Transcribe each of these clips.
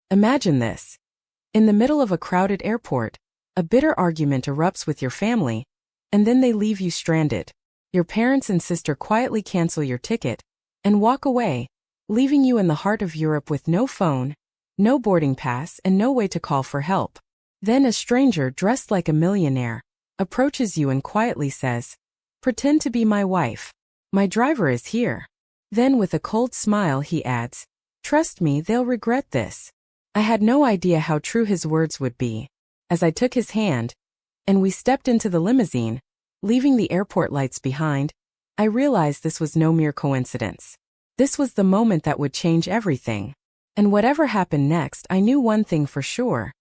Imagine this. In the middle of a crowded airport, a bitter argument erupts with your family, and then they leave you stranded. Your parents and sister quietly cancel your ticket and walk away, leaving you in the heart of Europe with no phone, no boarding pass, and no way to call for help. Then a stranger dressed like a millionaire approaches you and quietly says, "Pretend to be my wife. My driver is here." Then with a cold smile he adds, "Trust me, they'll regret this." I had no idea how true his words would be. As I took his hand, and we stepped into the limousine, leaving the airport lights behind, I realized this was no mere coincidence. This was the moment that would change everything. And whatever happened next, I knew one thing for sure.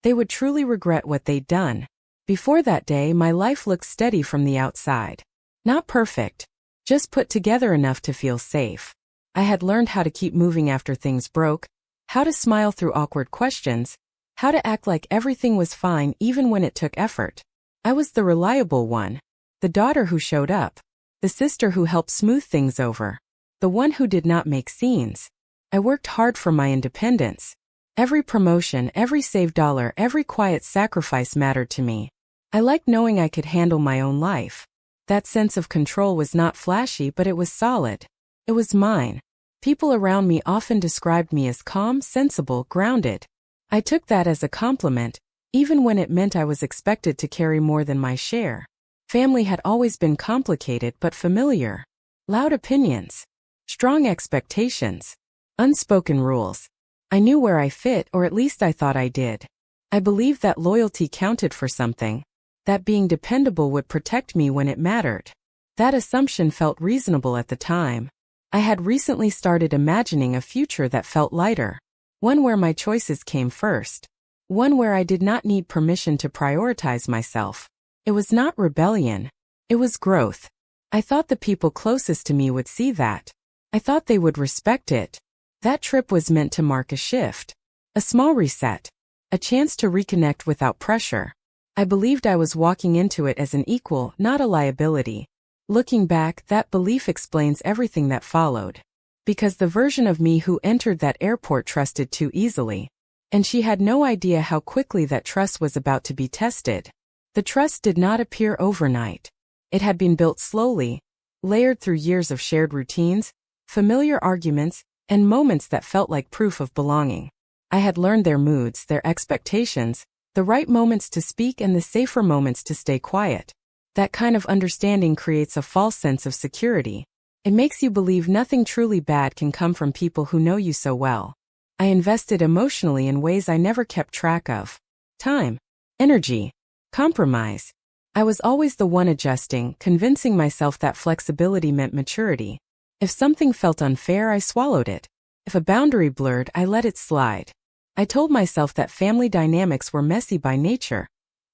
They would truly regret what they'd done. Before that day, my life looked steady from the outside. Not perfect, just put together enough to feel safe. I had learned how to keep moving after things broke, how to smile through awkward questions, how to act like everything was fine even when it took effort. I was the reliable one, the daughter who showed up, the sister who helped smooth things over, the one who did not make scenes. I worked hard for my independence. Every promotion, every saved dollar, every quiet sacrifice mattered to me. I liked knowing I could handle my own life. That sense of control was not flashy, but it was solid. It was mine. People around me often described me as calm, sensible, grounded. I took that as a compliment, even when it meant I was expected to carry more than my share. Family had always been complicated but familiar. Loud opinions, strong expectations, unspoken rules. I knew where I fit, or at least I thought I did. I believed that loyalty counted for something, that being dependable would protect me when it mattered. That assumption felt reasonable at the time. I had recently started imagining a future that felt lighter, one where my choices came first, one where I did not need permission to prioritize myself. It was not rebellion, it was growth. I thought the people closest to me would see that. I thought they would respect it. That trip was meant to mark a shift, a small reset, a chance to reconnect without pressure. I believed I was walking into it as an equal, not a liability. Looking back, that belief explains everything that followed. Because the version of me who entered that airport trusted too easily. And she had no idea how quickly that trust was about to be tested. The trust did not appear overnight. It had been built slowly, layered through years of shared routines, familiar arguments, and moments that felt like proof of belonging. I had learned their moods, their expectations, the right moments to speak and the safer moments to stay quiet. That kind of understanding creates a false sense of security. It makes you believe nothing truly bad can come from people who know you so well. I invested emotionally in ways I never kept track of. Time, energy, compromise. I was always the one adjusting, convincing myself that flexibility meant maturity. If something felt unfair, I swallowed it. If a boundary blurred, I let it slide. I told myself that family dynamics were messy by nature,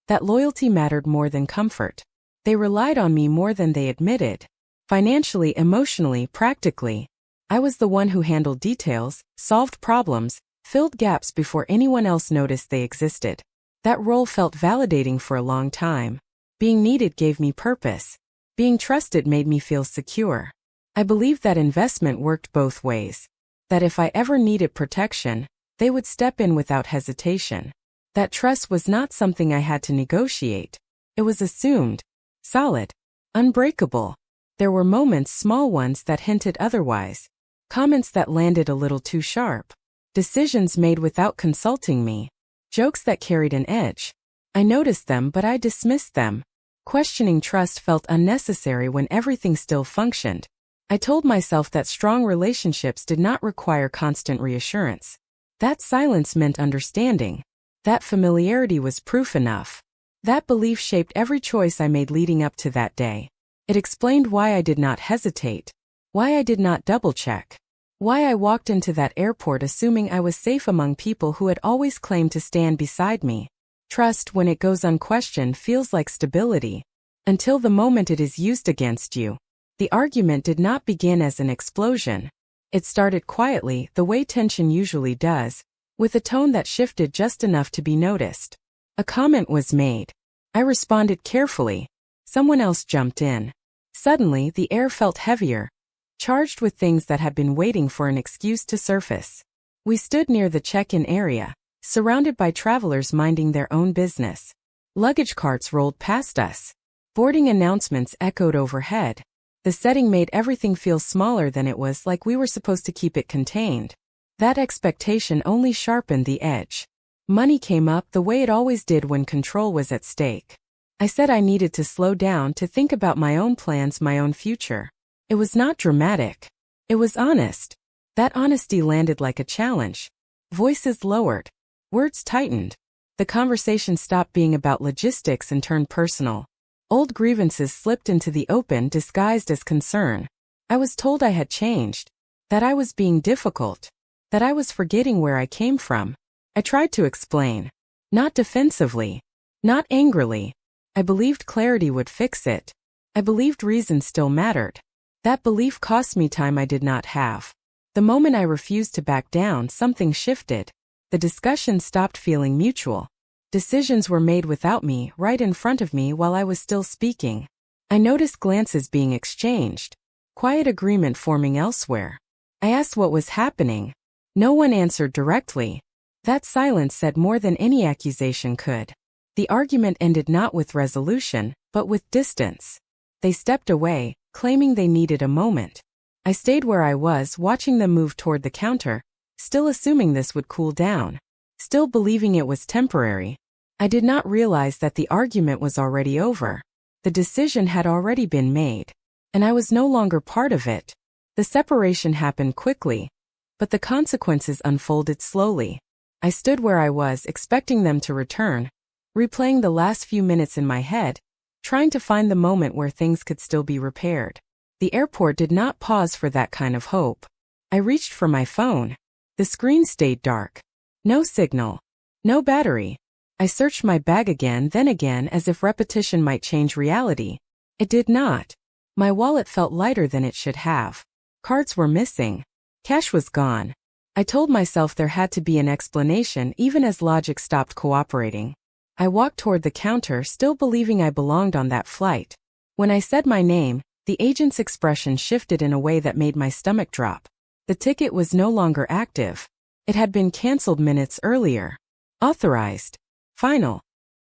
that loyalty mattered more than comfort. They relied on me more than they admitted. Financially, emotionally, practically. I was the one who handled details, solved problems, filled gaps before anyone else noticed they existed. That role felt validating for a long time. Being needed gave me purpose. Being trusted made me feel secure. I believed that investment worked both ways. That if I ever needed protection, they would step in without hesitation. That trust was not something I had to negotiate. It was assumed, solid, unbreakable. There were moments, small ones, that hinted otherwise. Comments that landed a little too sharp. Decisions made without consulting me. Jokes that carried an edge. I noticed them, but I dismissed them. Questioning trust felt unnecessary when everything still functioned. I told myself that strong relationships did not require constant reassurance. That silence meant understanding. That familiarity was proof enough. That belief shaped every choice I made leading up to that day. It explained why I did not hesitate, why I did not double-check, why I walked into that airport assuming I was safe among people who had always claimed to stand beside me. Trust, when it goes unquestioned, feels like stability, until the moment it is used against you. The argument did not begin as an explosion. It started quietly, the way tension usually does, with a tone that shifted just enough to be noticed. A comment was made. I responded carefully. Someone else jumped in. Suddenly, the air felt heavier, charged with things that had been waiting for an excuse to surface. We stood near the check-in area, surrounded by travelers minding their own business. Luggage carts rolled past us. Boarding announcements echoed overhead. The setting made everything feel smaller than it was, like we were supposed to keep it contained. That expectation only sharpened the edge. Money came up the way it always did when control was at stake. I said I needed to slow down, to think about my own plans, my own future. It was not dramatic. It was honest. That honesty landed like a challenge. Voices lowered. Words tightened. The conversation stopped being about logistics and turned personal. Old grievances slipped into the open, disguised as concern. I was told I had changed. That I was being difficult. That I was forgetting where I came from. I tried to explain. Not defensively. Not angrily. I believed clarity would fix it. I believed reason still mattered. That belief cost me time I did not have. The moment I refused to back down, something shifted. The discussion stopped feeling mutual. Decisions were made without me, right in front of me while I was still speaking. I noticed glances being exchanged. Quiet agreement forming elsewhere. I asked what was happening. No one answered directly. That silence said more than any accusation could. The argument ended not with resolution, but with distance. They stepped away, claiming they needed a moment. I stayed where I was, watching them move toward the counter, still assuming this would cool down, still believing it was temporary. I did not realize that the argument was already over. The decision had already been made, and I was no longer part of it. The separation happened quickly, but the consequences unfolded slowly. I stood where I was, expecting them to return, replaying the last few minutes in my head, trying to find the moment where things could still be repaired. The airport did not pause for that kind of hope. I reached for my phone. The screen stayed dark. No signal. No battery. I searched my bag again, then again, as if repetition might change reality. It did not. My wallet felt lighter than it should have. Cards were missing. Cash was gone. I told myself there had to be an explanation, even as logic stopped cooperating. I walked toward the counter, still believing I belonged on that flight. When I said my name, the agent's expression shifted in a way that made my stomach drop. The ticket was no longer active. It had been canceled minutes earlier. Authorized. Final.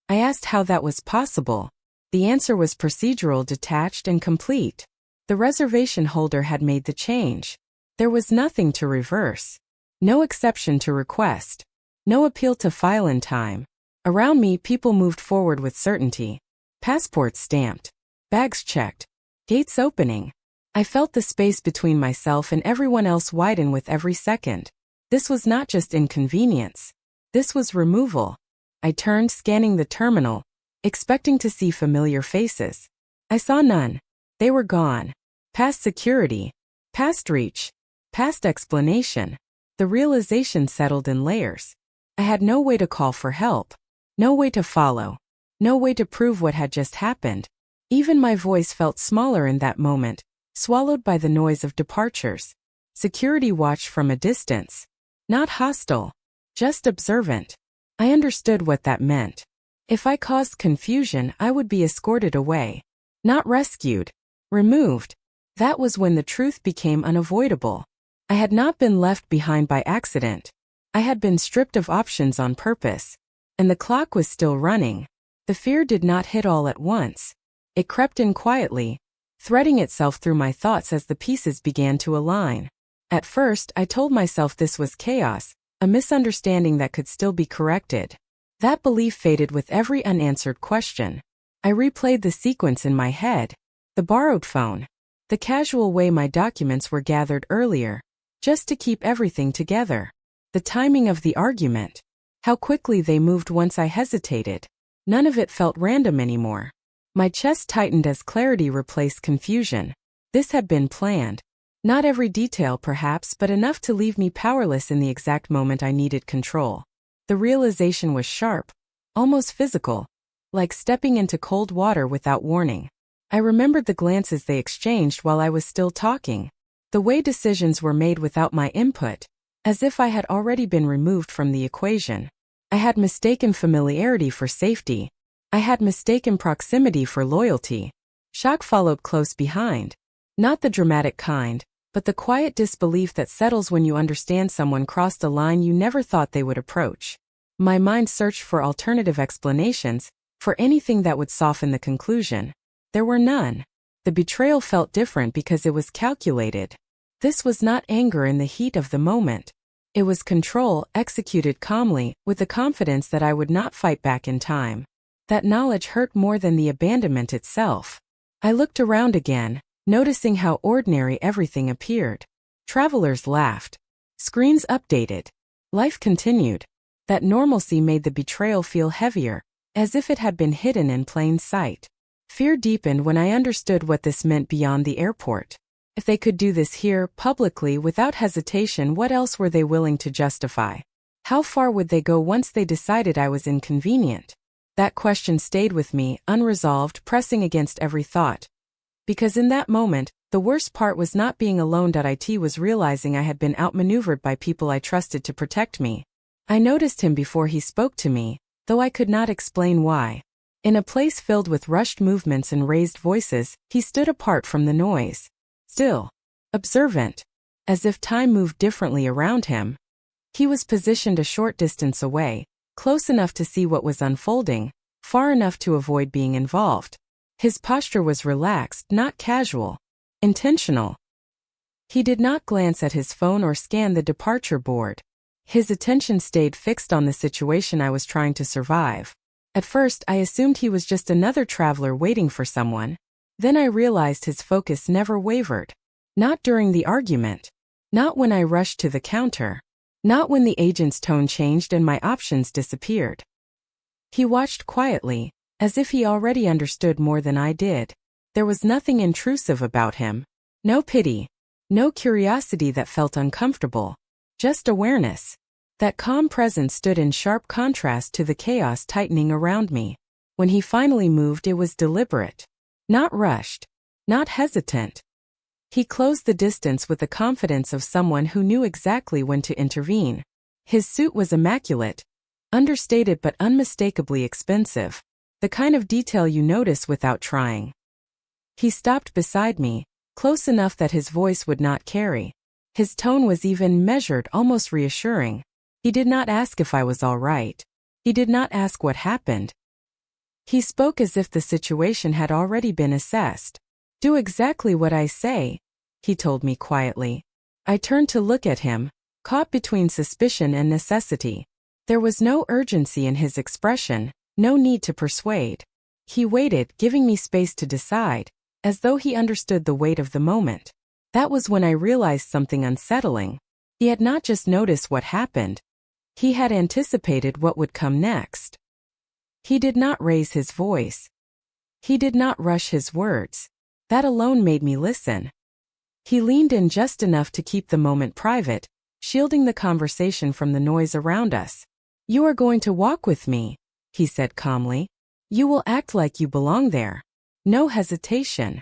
I asked how that was possible. The answer was procedural, detached, and complete. The reservation holder had made the change. There was nothing to reverse. No exception to request. No appeal to file in time. Around me, people moved forward with certainty. Passports stamped. Bags checked. Gates opening. I felt the space between myself and everyone else widen with every second. This was not just inconvenience. This was removal. I turned, scanning the terminal, expecting to see familiar faces. I saw none. They were gone. Past security. Past reach. Past explanation. The realization settled in layers. I had no way to call for help. No way to follow. No way to prove what had just happened. Even my voice felt smaller in that moment, swallowed by the noise of departures. Security watched from a distance. Not hostile. Just observant. I understood what that meant. If I caused confusion, I would be escorted away. Not rescued. Removed. That was when the truth became unavoidable. I had not been left behind by accident. I had been stripped of options on purpose. And the clock was still running. The fear did not hit all at once. It crept in quietly, threading itself through my thoughts as the pieces began to align. At first, I told myself this was chaos, a misunderstanding that could still be corrected. That belief faded with every unanswered question. I replayed the sequence in my head. The borrowed phone. The casual way my documents were gathered earlier, just to keep everything together. The timing of the argument. How quickly they moved once I hesitated. None of it felt random anymore. My chest tightened as clarity replaced confusion. This had been planned. Not every detail perhaps, but enough to leave me powerless in the exact moment I needed control. The realization was sharp, almost physical, like stepping into cold water without warning. I remembered the glances they exchanged while I was still talking. The way decisions were made without my input, as if I had already been removed from the equation. I had mistaken familiarity for safety. I had mistaken proximity for loyalty. Shock followed close behind. Not the dramatic kind, but the quiet disbelief that settles when you understand someone crossed a line you never thought they would approach. My mind searched for alternative explanations, for anything that would soften the conclusion. There were none. The betrayal felt different because it was calculated. This was not anger in the heat of the moment. It was control, executed calmly, with the confidence that I would not fight back in time. That knowledge hurt more than the abandonment itself. I looked around again, noticing how ordinary everything appeared. Travelers laughed. Screens updated. Life continued. That normalcy made the betrayal feel heavier, as if it had been hidden in plain sight. Fear deepened when I understood what this meant beyond the airport. If they could do this here, publicly, without hesitation, what else were they willing to justify? How far would they go once they decided I was inconvenient? That question stayed with me, unresolved, pressing against every thought. Because in that moment, the worst part was not being alone. It was realizing I had been outmaneuvered by people I trusted to protect me. I noticed him before he spoke to me, though I could not explain why. In a place filled with rushed movements and raised voices, he stood apart from the noise. Still, observant, as if time moved differently around him. He was positioned a short distance away, close enough to see what was unfolding, far enough to avoid being involved. His posture was relaxed, not casual, intentional. He did not glance at his phone or scan the departure board. His attention stayed fixed on the situation I was trying to survive. At first, I assumed he was just another traveler waiting for someone. Then I realized his focus never wavered. Not during the argument. Not when I rushed to the counter. Not when the agent's tone changed and my options disappeared. He watched quietly, as if he already understood more than I did. There was nothing intrusive about him. No pity. No curiosity that felt uncomfortable. Just awareness. That calm presence stood in sharp contrast to the chaos tightening around me. When he finally moved, it was deliberate. Not rushed. Not hesitant. He closed the distance with the confidence of someone who knew exactly when to intervene. His suit was immaculate. Understated but unmistakably expensive. The kind of detail you notice without trying. He stopped beside me, close enough that his voice would not carry. His tone was even measured, almost reassuring. He did not ask if I was all right. He did not ask what happened. He spoke as if the situation had already been assessed. "Do exactly what I say," he told me quietly. I turned to look at him, caught between suspicion and necessity. There was no urgency in his expression, no need to persuade. He waited, giving me space to decide, as though he understood the weight of the moment. That was when I realized something unsettling. He had not just noticed what happened. He had anticipated what would come next. He did not raise his voice. He did not rush his words. That alone made me listen. He leaned in just enough to keep the moment private, shielding the conversation from the noise around us. "You are going to walk with me," he said calmly. "You will act like you belong there. No hesitation."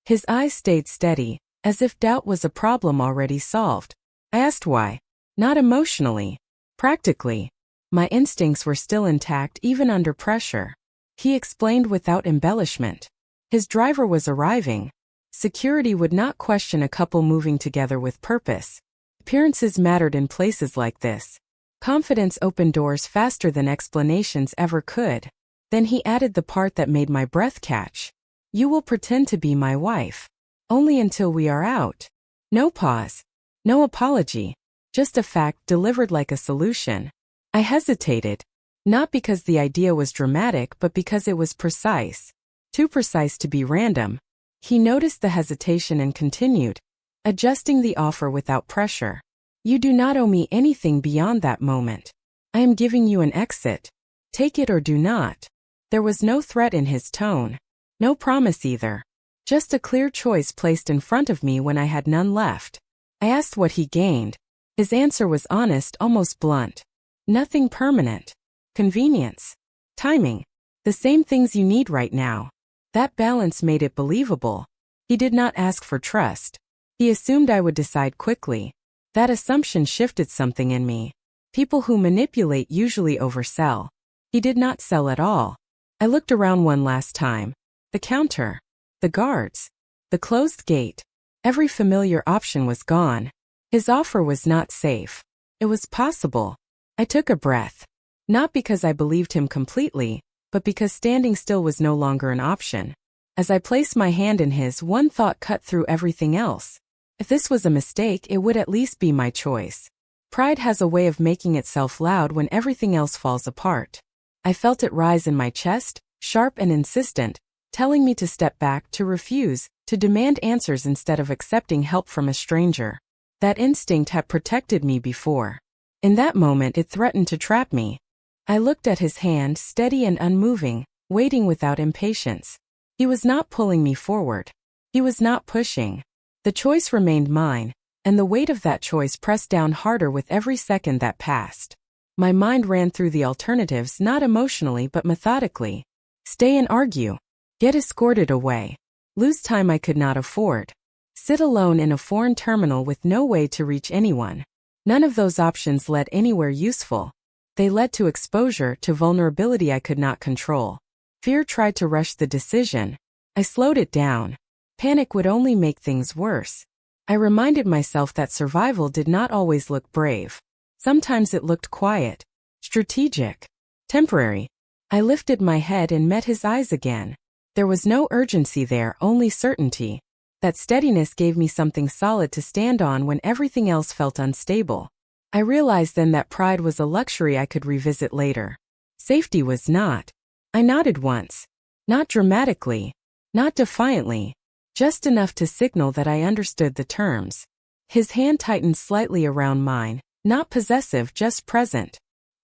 His eyes stayed steady, as if doubt was a problem already solved. I asked why. Not emotionally. Practically. My instincts were still intact even under pressure. He explained without embellishment. His driver was arriving. Security would not question a couple moving together with purpose. Appearances mattered in places like this. Confidence opened doors faster than explanations ever could. Then he added the part that made my breath catch. "You will pretend to be my wife. Only until we are out." No pause. No apology. Just a fact delivered like a solution. I hesitated. Not because the idea was dramatic, but because it was precise. Too precise to be random. He noticed the hesitation and continued, adjusting the offer without pressure. "You do not owe me anything beyond that moment. I am giving you an exit. Take it or do not." There was no threat in his tone. No promise either. Just a clear choice placed in front of me when I had none left. I asked what he gained. His answer was honest, almost blunt. "Nothing permanent. Convenience. Timing. The same things you need right now." That balance made it believable. He did not ask for trust. He assumed I would decide quickly. That assumption shifted something in me. People who manipulate usually oversell. He did not sell at all. I looked around one last time. The counter. The guards. The closed gate. Every familiar option was gone. His offer was not safe. It was possible. I took a breath. Not because I believed him completely, but because standing still was no longer an option. As I placed my hand in his, one thought cut through everything else. If this was a mistake, it would at least be my choice. Pride has a way of making itself loud when everything else falls apart. I felt it rise in my chest, sharp and insistent, telling me to step back, to refuse, to demand answers instead of accepting help from a stranger. That instinct had protected me before. In that moment, it threatened to trap me. I looked at his hand, steady and unmoving, waiting without impatience. He was not pulling me forward. He was not pushing. The choice remained mine, and the weight of that choice pressed down harder with every second that passed. My mind ran through the alternatives, not emotionally but methodically. Stay and argue. Get escorted away. Lose time I could not afford. Sit alone in a foreign terminal with no way to reach anyone. None of those options led anywhere useful. They led to exposure, to vulnerability I could not control. Fear tried to rush the decision. I slowed it down. Panic would only make things worse. I reminded myself that survival did not always look brave. Sometimes it looked quiet, strategic, temporary. I lifted my head and met his eyes again. There was no urgency there, only certainty. That steadiness gave me something solid to stand on when everything else felt unstable. I realized then that pride was a luxury I could revisit later. Safety was not. I nodded once. Not dramatically. Not defiantly. Just enough to signal that I understood the terms. His hand tightened slightly around mine, not possessive, just present.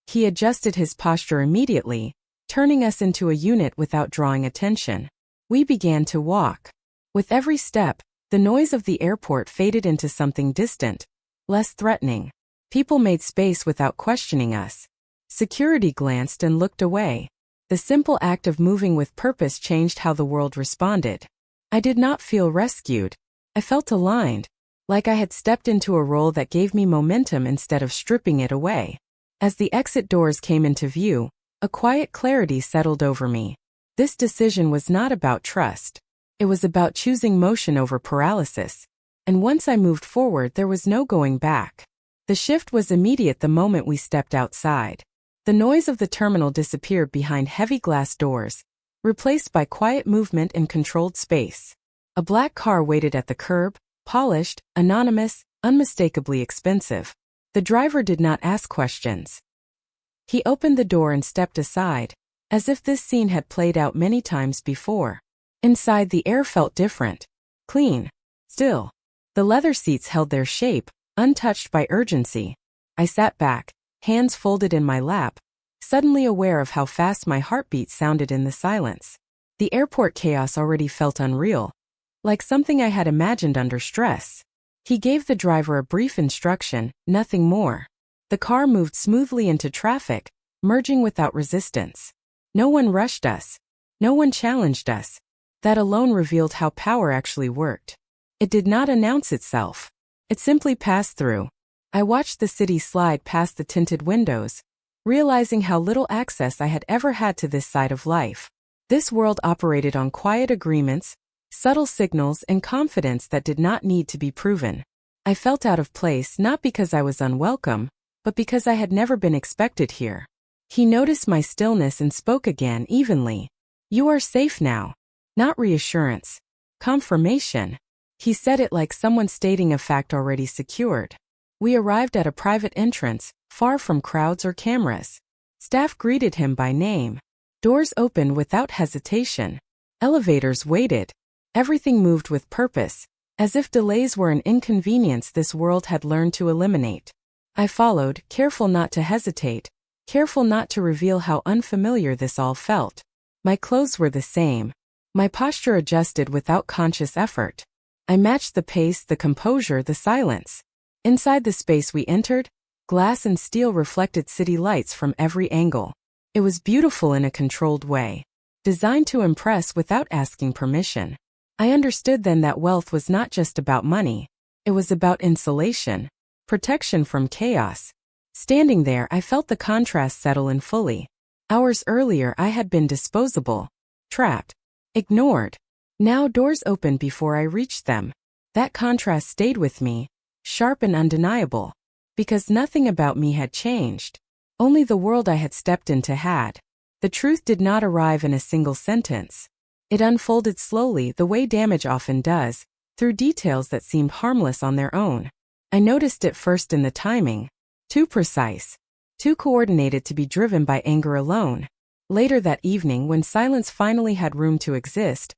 He adjusted his posture immediately, turning us into a unit without drawing attention. We began to walk. With every step, the noise of the airport faded into something distant, less threatening. People made space without questioning us. Security glanced and looked away. The simple act of moving with purpose changed how the world responded. I did not feel rescued. I felt aligned, like I had stepped into a role that gave me momentum instead of stripping it away. As the exit doors came into view, a quiet clarity settled over me. This decision was not about trust. It was about choosing motion over paralysis. And once I moved forward, there was no going back. The shift was immediate the moment we stepped outside. The noise of the terminal disappeared behind heavy glass doors, replaced by quiet movement and controlled space. A black car waited at the curb, polished, anonymous, unmistakably expensive. The driver did not ask questions. He opened the door and stepped aside, as if this scene had played out many times before. Inside, the air felt different. Clean. Still. The leather seats held their shape, untouched by urgency. I sat back, hands folded in my lap, suddenly aware of how fast my heartbeat sounded in the silence. The airport chaos already felt unreal, like something I had imagined under stress. He gave the driver a brief instruction, nothing more. The car moved smoothly into traffic, merging without resistance. No one rushed us. No one challenged us. That alone revealed how power actually worked. It did not announce itself. It simply passed through. I watched the city slide past the tinted windows, realizing how little access I had ever had to this side of life. This world operated on quiet agreements, subtle signals, and confidence that did not need to be proven. I felt out of place not because I was unwelcome, but because I had never been expected here. He noticed my stillness and spoke again evenly. "You are safe now." Not reassurance. Confirmation. He said it like someone stating a fact already secured. We arrived at a private entrance, far from crowds or cameras. Staff greeted him by name. Doors opened without hesitation. Elevators waited. Everything moved with purpose, as if delays were an inconvenience this world had learned to eliminate. I followed, careful not to hesitate, careful not to reveal how unfamiliar this all felt. My clothes were the same. My posture adjusted without conscious effort. I matched the pace, the composure, the silence. Inside the space we entered, glass and steel reflected city lights from every angle. It was beautiful in a controlled way, designed to impress without asking permission. I understood then that wealth was not just about money. It was about insulation, protection from chaos. Standing there, I felt the contrast settle in fully. Hours earlier, I had been disposable, trapped, ignored. Now doors opened before I reached them. That contrast stayed with me, sharp and undeniable, because nothing about me had changed. Only the world I had stepped into had. The truth did not arrive in a single sentence. It unfolded slowly, the way damage often does, through details that seemed harmless on their own. I noticed it first in the timing. Too precise. Too coordinated to be driven by anger alone. Later that evening, when silence finally had room to exist,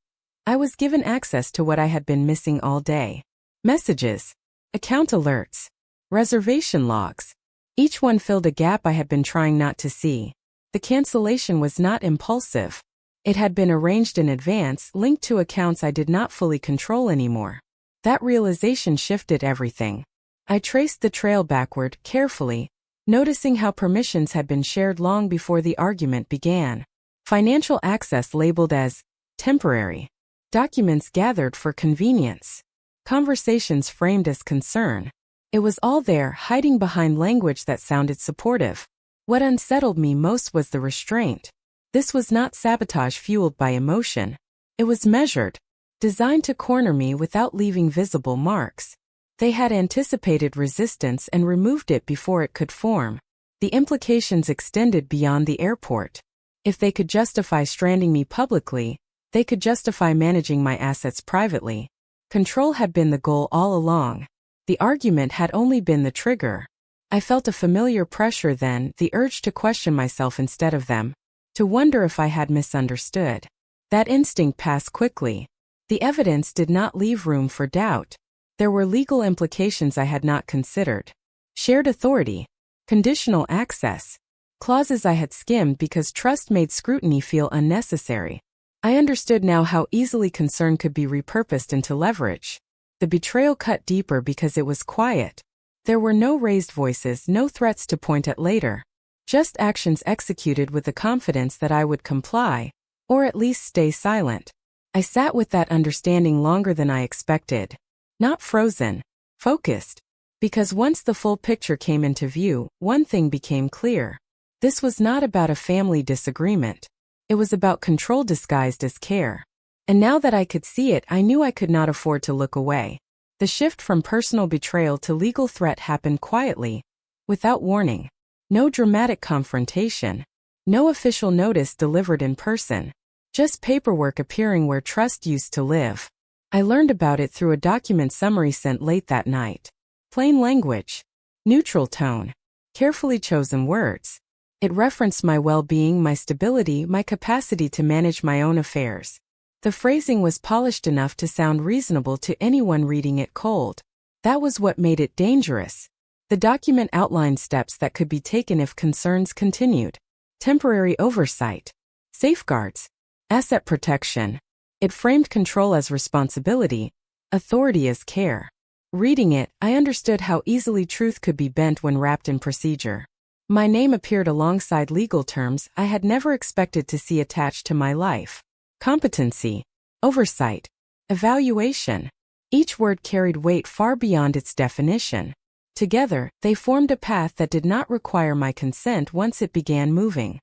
I was given access to what I had been missing all day. Messages. Account alerts. Reservation logs. Each one filled a gap I had been trying not to see. The cancellation was not impulsive. It had been arranged in advance, linked to accounts I did not fully control anymore. That realization shifted everything. I traced the trail backward, carefully, noticing how permissions had been shared long before the argument began. Financial access labeled as temporary. Documents gathered for convenience. Conversations framed as concern. It was all there, hiding behind language that sounded supportive. What unsettled me most was the restraint. This was not sabotage fueled by emotion. It was measured, designed to corner me without leaving visible marks. They had anticipated resistance and removed it before it could form. The implications extended beyond the airport. If they could justify stranding me publicly, they could justify managing my assets privately. Control had been the goal all along. The argument had only been the trigger. I felt a familiar pressure then, the urge to question myself instead of them, to wonder if I had misunderstood. That instinct passed quickly. The evidence did not leave room for doubt. There were legal implications I had not considered. Shared authority. Conditional access. Clauses I had skimmed because trust made scrutiny feel unnecessary. I understood now how easily concern could be repurposed into leverage. The betrayal cut deeper because it was quiet. There were no raised voices, no threats to point at later. Just actions executed with the confidence that I would comply, or at least stay silent. I sat with that understanding longer than I expected. Not frozen, focused. Because once the full picture came into view, one thing became clear. This was not about a family disagreement. It was about control disguised as care. And now that I could see it, I knew I could not afford to look away. The shift from personal betrayal to legal threat happened quietly, without warning. No dramatic confrontation. No official notice delivered in person. Just paperwork appearing where trust used to live. I learned about it through a document summary sent late that night. Plain language. Neutral tone. Carefully chosen words. It referenced my well-being, my stability, my capacity to manage my own affairs. The phrasing was polished enough to sound reasonable to anyone reading it cold. That was what made it dangerous. The document outlined steps that could be taken if concerns continued. Temporary oversight. Safeguards. Asset protection. It framed control as responsibility, authority as care. Reading it, I understood how easily truth could be bent when wrapped in procedure. My name appeared alongside legal terms I had never expected to see attached to my life. Competency, oversight, evaluation. Each word carried weight far beyond its definition. Together, they formed a path that did not require my consent once it began moving.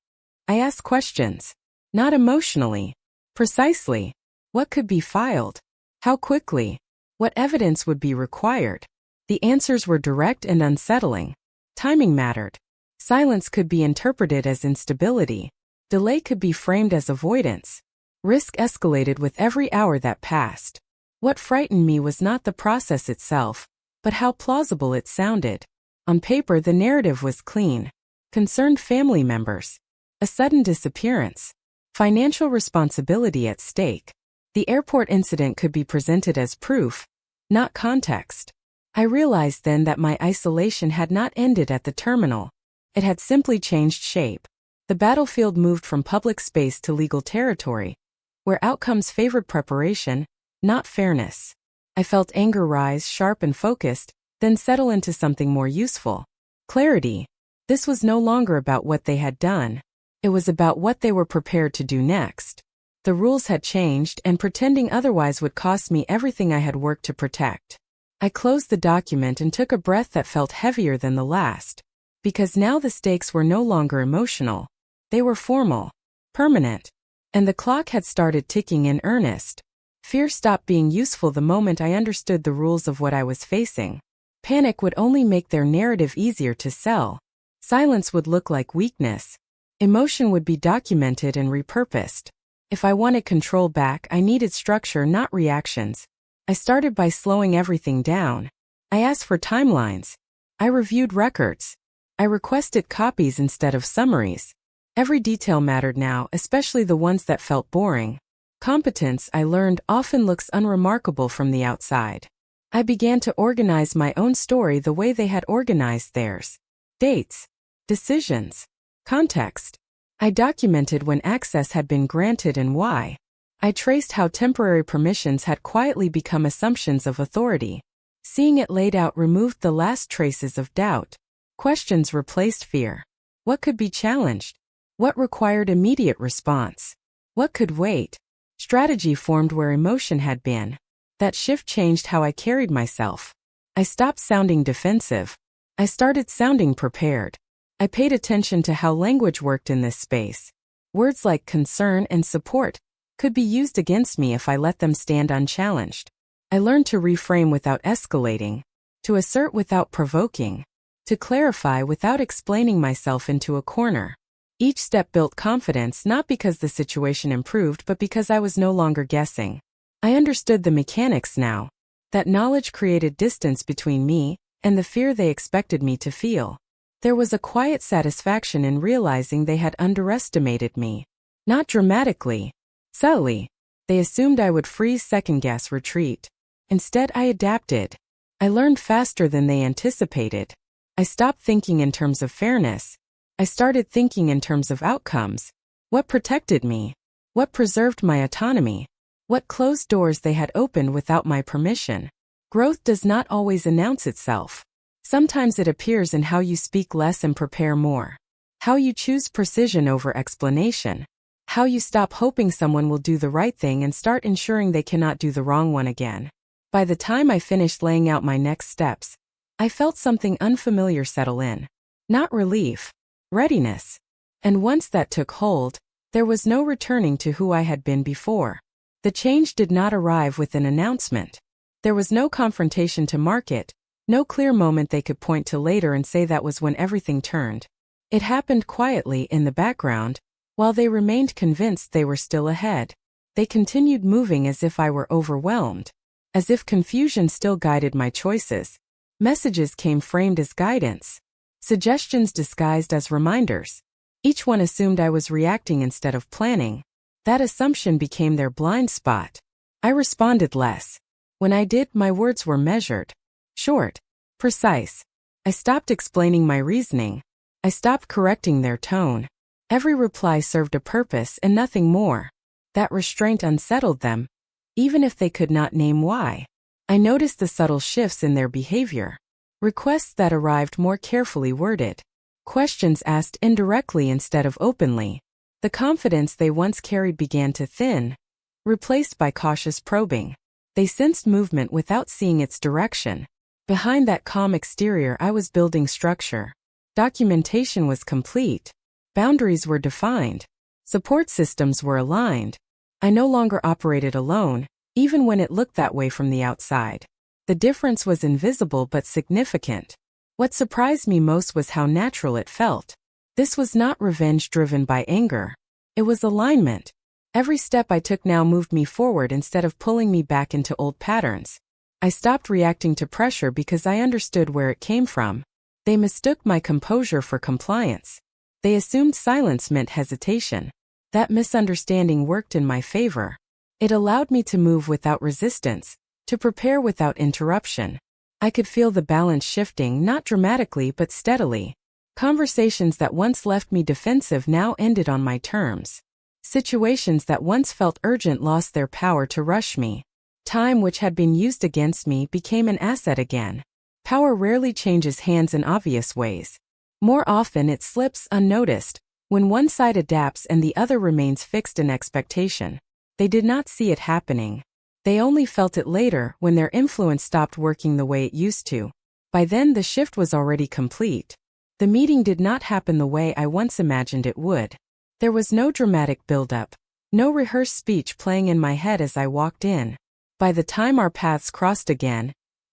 I asked questions. Not emotionally. Precisely. What could be filed? How quickly? What evidence would be required? The answers were direct and unsettling. Timing mattered. Silence could be interpreted as instability. Delay could be framed as avoidance. Risk escalated with every hour that passed. What frightened me was not the process itself, but how plausible it sounded. On paper, the narrative was clean. Concerned family members. A sudden disappearance. Financial responsibility at stake. The airport incident could be presented as proof, not context. I realized then that my isolation had not ended at the terminal. It had simply changed shape. The battlefield moved from public space to legal territory, where outcomes favored preparation, not fairness. I felt anger rise, sharp and focused, then settle into something more useful. Clarity. This was no longer about what they had done. It was about what they were prepared to do next. The rules had changed, and pretending otherwise would cost me everything I had worked to protect. I closed the document and took a breath that felt heavier than the last. Because now the stakes were no longer emotional. They were formal, permanent. And the clock had started ticking in earnest. Fear stopped being useful the moment I understood the rules of what I was facing. Panic would only make their narrative easier to sell. Silence would look like weakness. Emotion would be documented and repurposed. If I wanted control back, I needed structure, not reactions. I started by slowing everything down. I asked for timelines. I reviewed records. I requested copies instead of summaries. Every detail mattered now, especially the ones that felt boring. Competence, I learned, often looks unremarkable from the outside. I began to organize my own story the way they had organized theirs. Dates, decisions, context. I documented when access had been granted and why. I traced how temporary permissions had quietly become assumptions of authority. Seeing it laid out removed the last traces of doubt. Questions replaced fear. What could be challenged? What required immediate response? What could wait? Strategy formed where emotion had been. That shift changed how I carried myself. I stopped sounding defensive. I started sounding prepared. I paid attention to how language worked in this space. Words like concern and support could be used against me if I let them stand unchallenged. I learned to reframe without escalating, to assert without provoking, to clarify without explaining myself into a corner. Each step built confidence not because the situation improved but because I was no longer guessing. I understood the mechanics now. That knowledge created distance between me and the fear they expected me to feel. There was a quiet satisfaction in realizing they had underestimated me. Not dramatically, subtly. They assumed I would freeze, second-guess, retreat. Instead, I adapted. I learned faster than they anticipated. I stopped thinking in terms of fairness. I started thinking in terms of outcomes. What protected me? What preserved my autonomy? What closed doors they had opened without my permission? Growth does not always announce itself. Sometimes it appears in how you speak less and prepare more. How you choose precision over explanation. How you stop hoping someone will do the right thing and start ensuring they cannot do the wrong one again. By the time I finished laying out my next steps, I felt something unfamiliar settle in. Not relief, readiness. And once that took hold, there was no returning to who I had been before. The change did not arrive with an announcement. There was no confrontation to mark it, no clear moment they could point to later and say that was when everything turned. It happened quietly in the background, while they remained convinced they were still ahead. They continued moving as if I were overwhelmed. As if confusion still guided my choices. Messages came framed as guidance. Suggestions disguised as reminders. Each one assumed I was reacting instead of planning. That assumption became their blind spot. I responded less. When I did, my words were measured. Short. Precise. I stopped explaining my reasoning. I stopped correcting their tone. Every reply served a purpose and nothing more. That restraint unsettled them, even if they could not name why. I noticed the subtle shifts in their behavior. Requests that arrived more carefully worded. Questions asked indirectly instead of openly. The confidence they once carried began to thin, replaced by cautious probing. They sensed movement without seeing its direction. Behind that calm exterior, I was building structure. Documentation was complete. Boundaries were defined. Support systems were aligned. I no longer operated alone, even when it looked that way from the outside. The difference was invisible but significant. What surprised me most was how natural it felt. This was not revenge driven by anger. It was alignment. Every step I took now moved me forward instead of pulling me back into old patterns. I stopped reacting to pressure because I understood where it came from. They mistook my composure for compliance. They assumed silence meant hesitation. That misunderstanding worked in my favor. It allowed me to move without resistance, to prepare without interruption. I could feel the balance shifting, not dramatically but steadily. Conversations that once left me defensive now ended on my terms. Situations that once felt urgent lost their power to rush me. Time which had been used against me became an asset again. Power rarely changes hands in obvious ways. More often it slips unnoticed, when one side adapts and the other remains fixed in expectation. They did not see it happening. They only felt it later when their influence stopped working the way it used to. By then the shift was already complete. The meeting did not happen the way I once imagined it would. There was no dramatic buildup, No rehearsed speech playing in my head as I walked in. By the time our paths crossed again,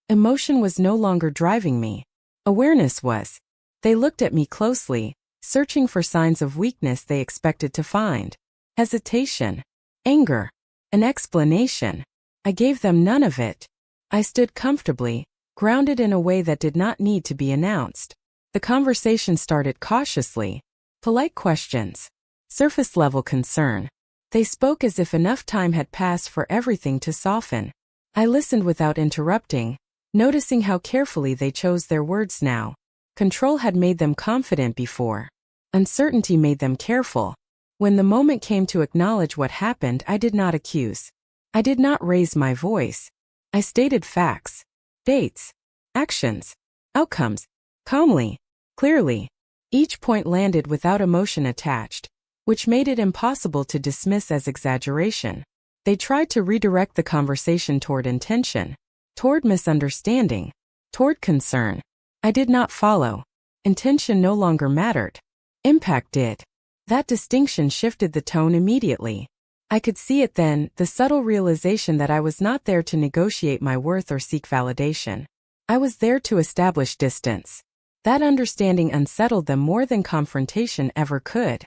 emotion was no longer driving me. Awareness was. They looked at me closely, searching for signs of weakness they expected to find. Hesitation, anger, an explanation. I gave them none of it. I stood comfortably, grounded in a way that did not need to be announced. The conversation started cautiously. Polite questions. Surface-level concern. They spoke as if enough time had passed for everything to soften. I listened without interrupting, noticing how carefully they chose their words now. Control had made them confident before. Uncertainty made them careful. When the moment came to acknowledge what happened, I did not accuse. I did not raise my voice. I stated facts, dates, actions, outcomes, calmly, clearly. Each point landed without emotion attached, which made it impossible to dismiss as exaggeration. They tried to redirect the conversation toward intention, toward misunderstanding, toward concern. I did not follow. Intention no longer mattered. Impact did. That distinction shifted the tone immediately. I could see it then, the subtle realization that I was not there to negotiate my worth or seek validation. I was there to establish distance. That understanding unsettled them more than confrontation ever could.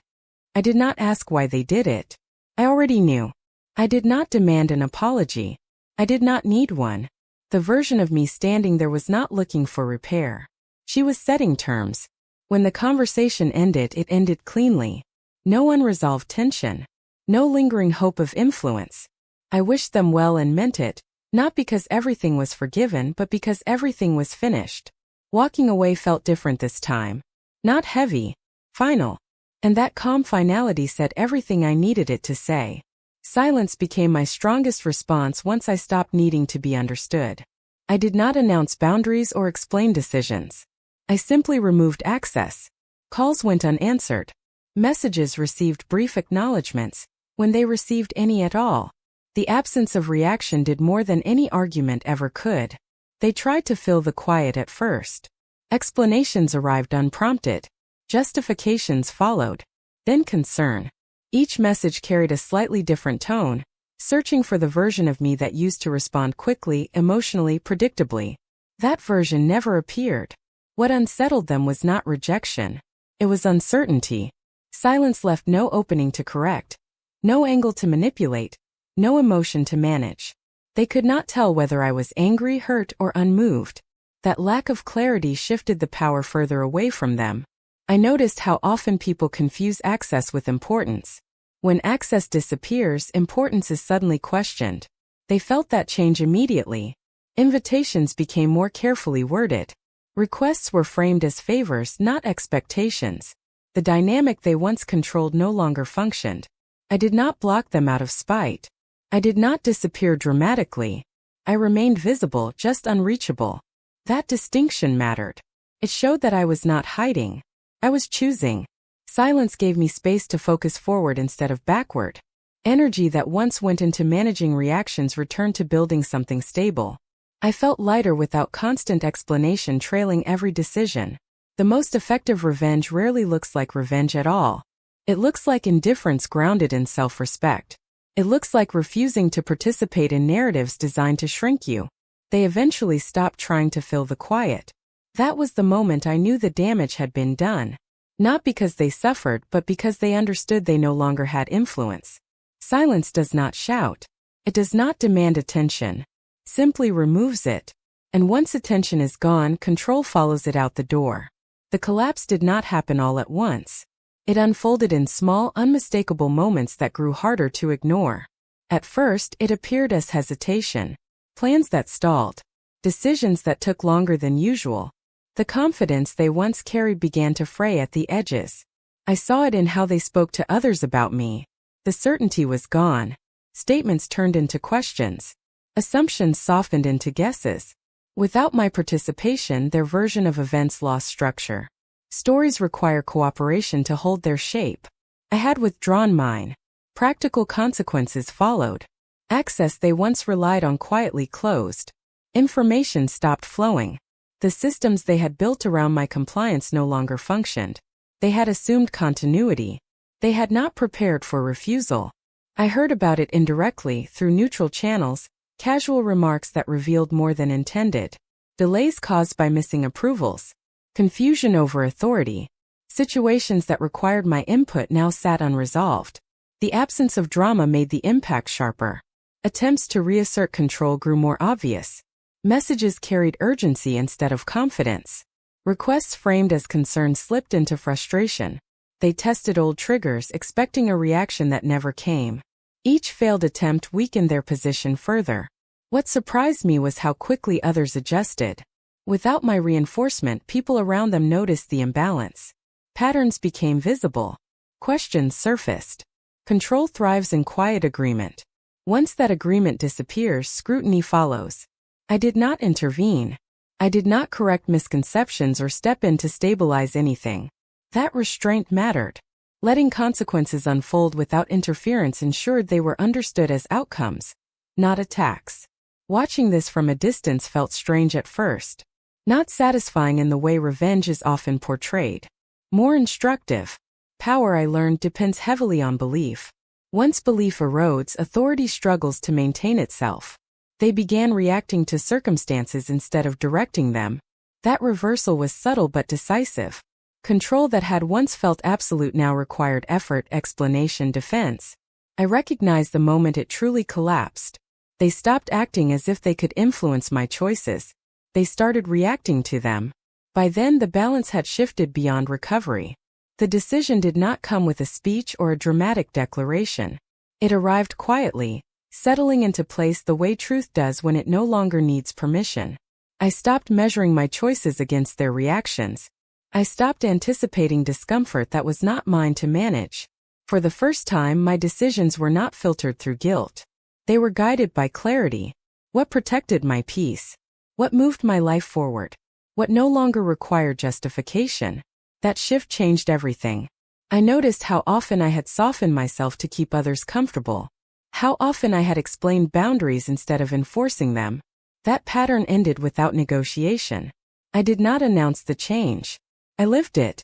I did not ask why they did it. I already knew. I did not demand an apology. I did not need one. The version of me standing there was not looking for repair. She was setting terms. When the conversation ended, it ended cleanly. No unresolved tension. No lingering hope of influence. I wished them well and meant it, not because everything was forgiven but because everything was finished. Walking away felt different this time. Not heavy. Final. And that calm finality said everything I needed it to say. Silence became my strongest response once I stopped needing to be understood. I did not announce boundaries or explain decisions. I simply removed access. Calls went unanswered. Messages received brief acknowledgments, when they received any at all. The absence of reaction did more than any argument ever could. They tried to fill the quiet at first. Explanations arrived unprompted. Justifications followed. Then concern. Each message carried a slightly different tone, searching for the version of me that used to respond quickly, emotionally, predictably. That version never appeared. What unsettled them was not rejection. It was uncertainty. Silence left no opening to correct, no angle to manipulate, no emotion to manage. They could not tell whether I was angry, hurt, or unmoved. That lack of clarity shifted the power further away from them. I noticed how often people confuse access with importance. When access disappears, importance is suddenly questioned. They felt that change immediately. Invitations became more carefully worded. Requests were framed as favors, not expectations. The dynamic they once controlled no longer functioned. I did not block them out of spite. I did not disappear dramatically. I remained visible, just unreachable. That distinction mattered. It showed that I was not hiding. I was choosing. Silence gave me space to focus forward instead of backward. Energy that once went into managing reactions returned to building something stable. I felt lighter without constant explanation trailing every decision. The most effective revenge rarely looks like revenge at all. It looks like indifference grounded in self-respect. It looks like refusing to participate in narratives designed to shrink you. They eventually stopped trying to fill the quiet. That was the moment I knew the damage had been done. Not because they suffered, but because they understood they no longer had influence. Silence does not shout. It does not demand attention. Simply removes it. And once attention is gone, control follows it out the door. The collapse did not happen all at once. It unfolded in small, unmistakable moments that grew harder to ignore. At first, it appeared as hesitation. Plans that stalled. Decisions that took longer than usual. The confidence they once carried began to fray at the edges. I saw it in how they spoke to others about me. The certainty was gone. Statements turned into questions. Assumptions softened into guesses. Without my participation, their version of events lost structure. Stories require cooperation to hold their shape. I had withdrawn mine. Practical consequences followed. Access they once relied on quietly closed. Information stopped flowing. The systems they had built around my compliance no longer functioned. They had assumed continuity. They had not prepared for refusal. I heard about it indirectly through neutral channels, casual remarks that revealed more than intended, delays caused by missing approvals, confusion over authority. Situations that required my input now sat unresolved. The absence of drama made the impact sharper. Attempts to reassert control grew more obvious. Messages carried urgency instead of confidence. Requests framed as concern slipped into frustration. They tested old triggers, expecting a reaction that never came. Each failed attempt weakened their position further. What surprised me was how quickly others adjusted. Without my reinforcement, people around them noticed the imbalance. Patterns became visible. Questions surfaced. Control thrives in quiet agreement. Once that agreement disappears, scrutiny follows. I did not intervene. I did not correct misconceptions or step in to stabilize anything. That restraint mattered. Letting consequences unfold without interference ensured they were understood as outcomes, not attacks. Watching this from a distance felt strange at first. Not satisfying in the way revenge is often portrayed. More instructive. Power, I learned, depends heavily on belief. Once belief erodes, authority struggles to maintain itself. They began reacting to circumstances instead of directing them. That reversal was subtle but decisive. Control that had once felt absolute now required effort, explanation, defense. I recognized the moment it truly collapsed. They stopped acting as if they could influence my choices. They started reacting to them. By then, the balance had shifted beyond recovery. The decision did not come with a speech or a dramatic declaration. It arrived quietly, settling into place the way truth does when it no longer needs permission. I stopped measuring my choices against their reactions. I stopped anticipating discomfort that was not mine to manage. For the first time, my decisions were not filtered through guilt. They were guided by clarity. What protected my peace? What moved my life forward? What no longer required justification? That shift changed everything. I noticed how often I had softened myself to keep others comfortable. How often I had explained boundaries instead of enforcing them. That pattern ended without negotiation. I did not announce the change. I lived it.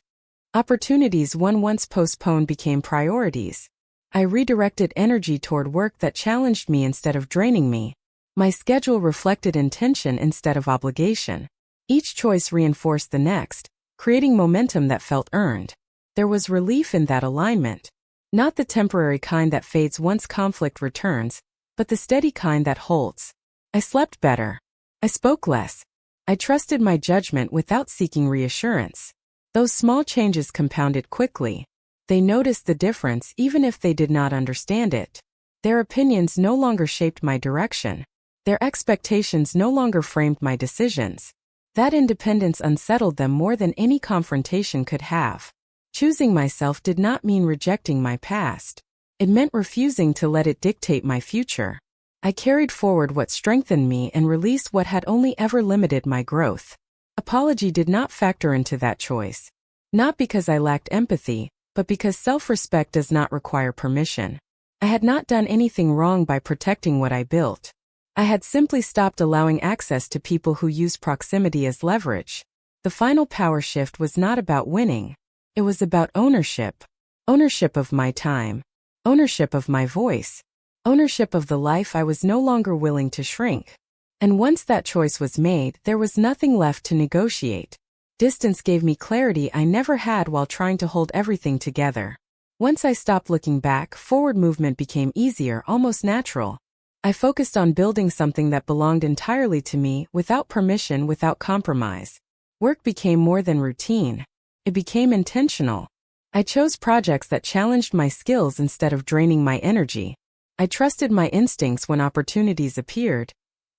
Opportunities one once postponed became priorities. I redirected energy toward work that challenged me instead of draining me. My schedule reflected intention instead of obligation. Each choice reinforced the next, creating momentum that felt earned. There was relief in that alignment. Not the temporary kind that fades once conflict returns, but the steady kind that holds. I slept better. I spoke less. I trusted my judgment without seeking reassurance. Those small changes compounded quickly. They noticed the difference even if they did not understand it. Their opinions no longer shaped my direction. Their expectations no longer framed my decisions. That independence unsettled them more than any confrontation could have. Choosing myself did not mean rejecting my past. It meant refusing to let it dictate my future. I carried forward what strengthened me and released what had only ever limited my growth. Apology did not factor into that choice. Not because I lacked empathy, but because self-respect does not require permission. I had not done anything wrong by protecting what I built. I had simply stopped allowing access to people who use proximity as leverage. The final power shift was not about winning. It was about ownership. Ownership of my time. Ownership of my voice. Ownership of the life I was no longer willing to shrink. And once that choice was made, there was nothing left to negotiate. Distance gave me clarity I never had while trying to hold everything together. Once I stopped looking back, forward movement became easier, almost natural. I focused on building something that belonged entirely to me, without permission, without compromise. Work became more than routine. It became intentional. I chose projects that challenged my skills instead of draining my energy. I trusted my instincts when opportunities appeared,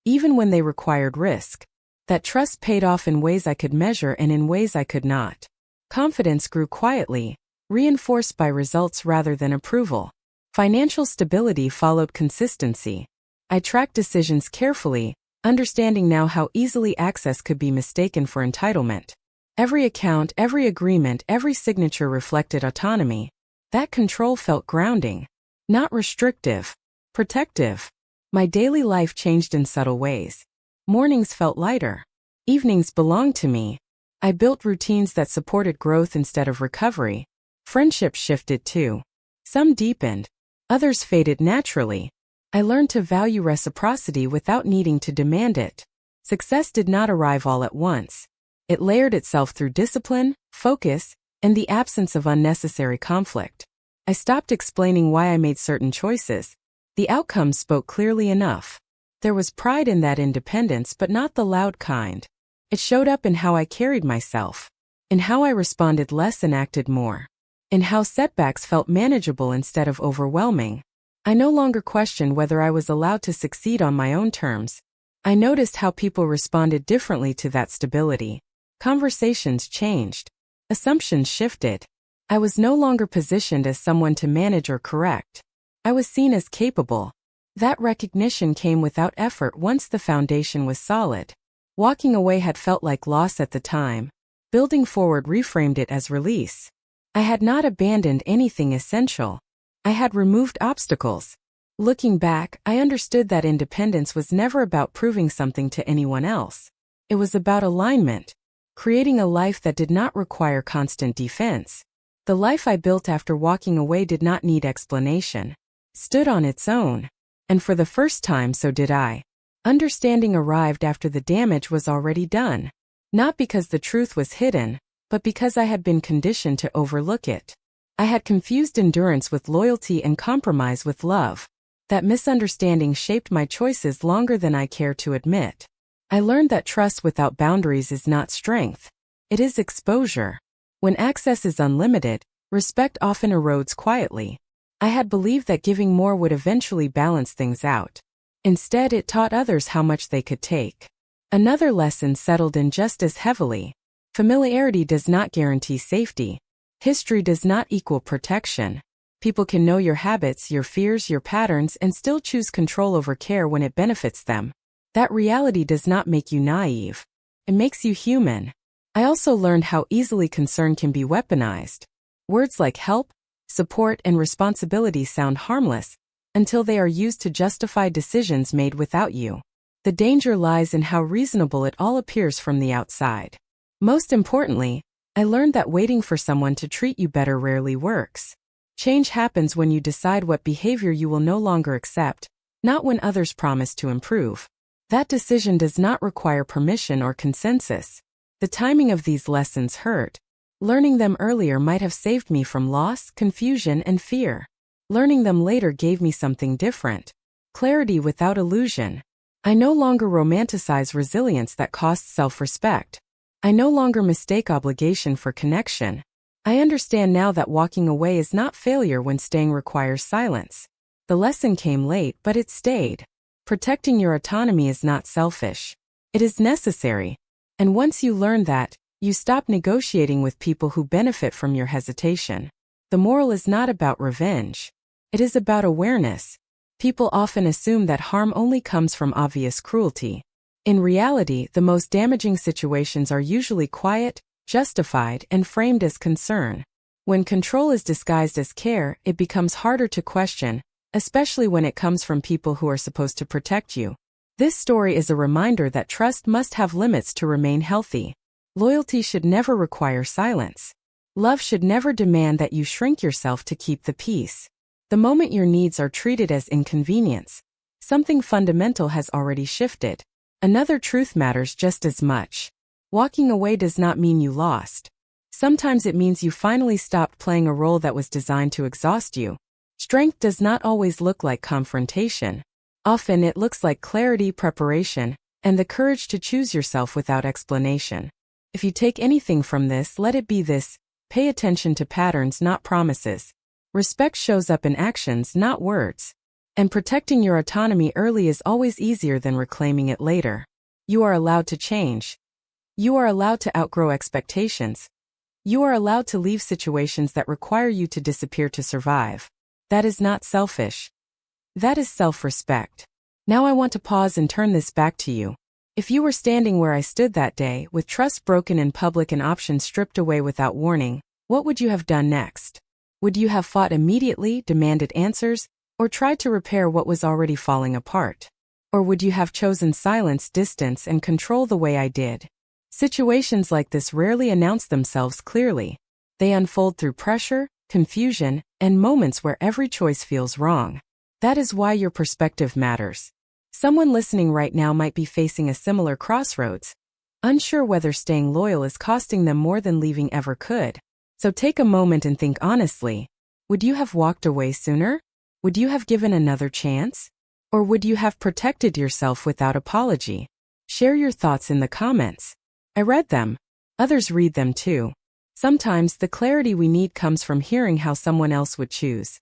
even when they required risk. That trust paid off in ways I could measure and in ways I could not. Confidence grew quietly, reinforced by results rather than approval. Financial stability followed consistency. I tracked decisions carefully, understanding now how easily access could be mistaken for entitlement. Every account, every agreement, every signature reflected autonomy. That control felt grounding, not restrictive, protective. My daily life changed in subtle ways. Mornings felt lighter. Evenings belonged to me. I built routines that supported growth instead of recovery. Friendships shifted too. Some deepened. Others faded naturally. I learned to value reciprocity without needing to demand it. Success did not arrive all at once. It layered itself through discipline, focus, and the absence of unnecessary conflict. I stopped explaining why I made certain choices. The outcomes spoke clearly enough. There was pride in that independence, but not the loud kind. It showed up in how I carried myself, in how I responded less and acted more, in how setbacks felt manageable instead of overwhelming. I no longer questioned whether I was allowed to succeed on my own terms. I noticed how people responded differently to that stability. Conversations changed. Assumptions shifted. I was no longer positioned as someone to manage or correct. I was seen as capable. That recognition came without effort once the foundation was solid. Walking away had felt like loss at the time. Building forward reframed it as release. I had not abandoned anything essential. I had removed obstacles. Looking back, I understood that independence was never about proving something to anyone else. It was about alignment, creating a life that did not require constant defense. The life I built after walking away did not need explanation. Stood on its own. And for the first time, so did I. Understanding arrived after the damage was already done. Not because the truth was hidden, but because I had been conditioned to overlook it. I had confused endurance with loyalty and compromise with love. That misunderstanding shaped my choices longer than I care to admit. I learned that trust without boundaries is not strength. It is exposure. When access is unlimited, respect often erodes quietly. I had believed that giving more would eventually balance things out. Instead, it taught others how much they could take. Another lesson settled in just as heavily. Familiarity does not guarantee safety. History does not equal protection. People can know your habits, your fears, your patterns, and still choose control over care when it benefits them. That reality does not make you naive. It makes you human. I also learned how easily concern can be weaponized. Words like help, support, and responsibility sound harmless until they are used to justify decisions made without you. The danger lies in how reasonable it all appears from the outside. Most importantly, I learned that waiting for someone to treat you better rarely works. Change happens when you decide what behavior you will no longer accept, not when others promise to improve. That decision does not require permission or consensus. The timing of these lessons hurt. Learning them earlier might have saved me from loss, confusion, and fear. Learning them later gave me something different. Clarity without illusion. I no longer romanticize resilience that costs self-respect. I no longer mistake obligation for connection. I understand now that walking away is not failure when staying requires silence. The lesson came late, but it stayed. Protecting your autonomy is not selfish. It is necessary. And once you learn that, you stop negotiating with people who benefit from your hesitation. The moral is not about revenge. It is about awareness. People often assume that harm only comes from obvious cruelty. In reality, the most damaging situations are usually quiet, justified, and framed as concern. When control is disguised as care, it becomes harder to question, especially when it comes from people who are supposed to protect you. This story is a reminder that trust must have limits to remain healthy. Loyalty should never require silence. Love should never demand that you shrink yourself to keep the peace. The moment your needs are treated as inconvenience, something fundamental has already shifted. Another truth matters just as much. Walking away does not mean you lost. Sometimes it means you finally stopped playing a role that was designed to exhaust you. Strength does not always look like confrontation. Often it looks like clarity, preparation, and the courage to choose yourself without explanation. If you take anything from this, let it be this: pay attention to patterns, not promises. Respect shows up in actions, not words. And protecting your autonomy early is always easier than reclaiming it later. You are allowed to change. You are allowed to outgrow expectations. You are allowed to leave situations that require you to disappear to survive. That is not selfish. That is self-respect. Now I want to pause and turn this back to you. If you were standing where I stood that day, with trust broken in public and options stripped away without warning, what would you have done next? Would you have fought immediately, demanded answers, or tried to repair what was already falling apart? Or would you have chosen silence, distance, and control the way I did? Situations like this rarely announce themselves clearly. They unfold through pressure, confusion, and moments where every choice feels wrong. That is why your perspective matters. Someone listening right now might be facing a similar crossroads, unsure whether staying loyal is costing them more than leaving ever could. So take a moment and think honestly. Would you have walked away sooner? Would you have given another chance? Or would you have protected yourself without apology? Share your thoughts in the comments. I read them. Others read them too. Sometimes the clarity we need comes from hearing how someone else would choose.